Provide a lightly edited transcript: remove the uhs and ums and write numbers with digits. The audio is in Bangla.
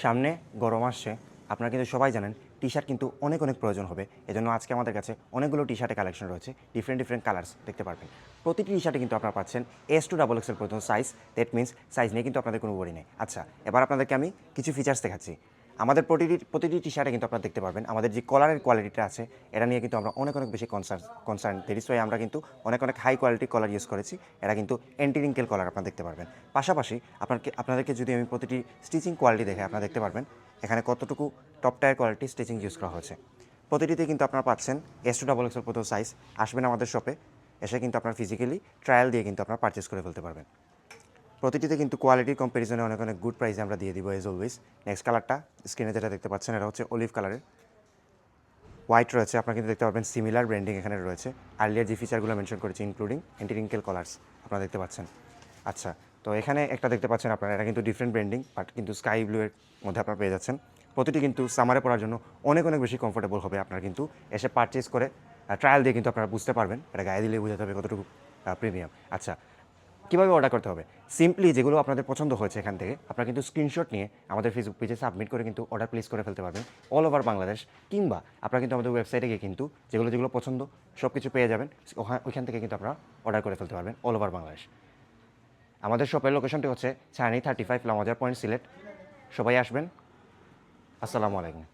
সামনে গরম আসছে, আপনারা কিন্তু সবাই জানেন টি শার্ট কিন্তু অনেক প্রয়োজন হবে। এজন্য আজকে আমাদের কাছে অনেকগুলো টি শার্টের কালেকশন রয়েছে, ডিফারেন্ট কালার্স দেখতে পারবেন। প্রতিটি টি শার্টে কিন্তু আপনারা পাচ্ছেন S to XX পর্যন্ত সাইজ। দ্যাট মিনস সাইজ নিয়ে কিন্তু আপনাদের কোনো ওয়ারি নেই। আচ্ছা, এবার আপনাদেরকে আমি কিছু ফিচার্স দেখাচ্ছি। আমাদের প্রতিটি টি শার্টে কিন্তু আপনারা দেখতে পারবেন আমাদের যে কলারের কোয়ালিটিটা আছে, এটা নিয়ে কিন্তু আমরা অনেক বেশি কনসার্ন দেরি সো আমরা কিন্তু অনেক হাই কোয়ালিটির কলার ইউজ করেছি। এটা কিন্তু অ্যান্টি রিঙ্কেল কলার আপনারা দেখতে পারবেন। পাশাপাশি আপনাদেরকে যদি আমি প্রতিটি স্টিচিং কোয়ালিটি দেখে আপনারা দেখতে পারবেন এখানে কতটুকু top tyre quality stitching use করা হয়েছে। প্রতিটিতে কিন্তু আপনারা পাচ্ছেন S to XX পর্যন্ত সাইজ। আসবেন আমাদের শপে, এসে কিন্তু আপনার ফিজিক্যালি ট্রায়াল দিয়ে কিন্তু আপনারা পারচেস করে ফেলতে পারবেন। প্রতিটিতে কিন্তু কোয়ালিটির কম্প্যারিজনে অনেক গুড প্রাইসে আমরা দিয়ে দিব এজ অলওয়েজ। নেক্সট কালারটা স্ক্রিনে যেটা দেখতে পাচ্ছেন এটা হচ্ছে অলিভ কালারের, হোয়াইট রয়েছে। আপনারা কিন্তু দেখতে পারবেন সিমিলার ব্র্যান্ডিং এখানে রয়েছে। আর্লিয়ার যে ফিচারগুলো মেনশন করেছি ইনক্লুডিং অ্যান্টি রিঙ্কেল কালার্স আপনারা দেখতে পাচ্ছেন। আচ্ছা, তো এখানে একটা দেখতে পাচ্ছেন আপনারা, এটা কিন্তু ডিফারেন্ট ব্র্যান্ডিং বাট কিন্তু স্কাই ব্লু এর মধ্যে আপনারা পেয়ে যাচ্ছেন। প্রতিটি কিন্তু সামারে পরার জন্য অনেক বেশি কমফোর্টেবল হবে। আপনারা কিন্তু এসে পারচেস করে ট্রায়াল দিয়ে কিন্তু আপনারা বুঝতে পারবেন, এটা গায়ে দিলে বোঝাতে হবে কতটুকু প্রিমিয়াম। আচ্ছা, কীভাবে অর্ডার করতে হবে? সিম্পলি যেগুলো আপনাদের পছন্দ হয়েছে এখান থেকে আপনারা কিন্তু স্ক্রিনশট নিয়ে আমাদের ফেসবুক পেজে সাবমিট করে কিন্তু অর্ডার প্লেস করে ফেলতে পারবেন অল ওভার বাংলাদেশ। কিংবা আপনারা কিন্তু আমাদের ওয়েবসাইটে গিয়ে কিন্তু যেগুলো পছন্দ সব কিছু পেয়ে যাবেন। ওইখান থেকে কিন্তু আপনারা অর্ডার করে ফেলতে পারবেন অল ওভার বাংলাদেশ। আমাদের শপের লোকেশনটি হচ্ছে ছায়ানি 35 লামাজার পয়েন্ট, সিলেট। সবাই আসবেন। আসসালামু আলাইকুম।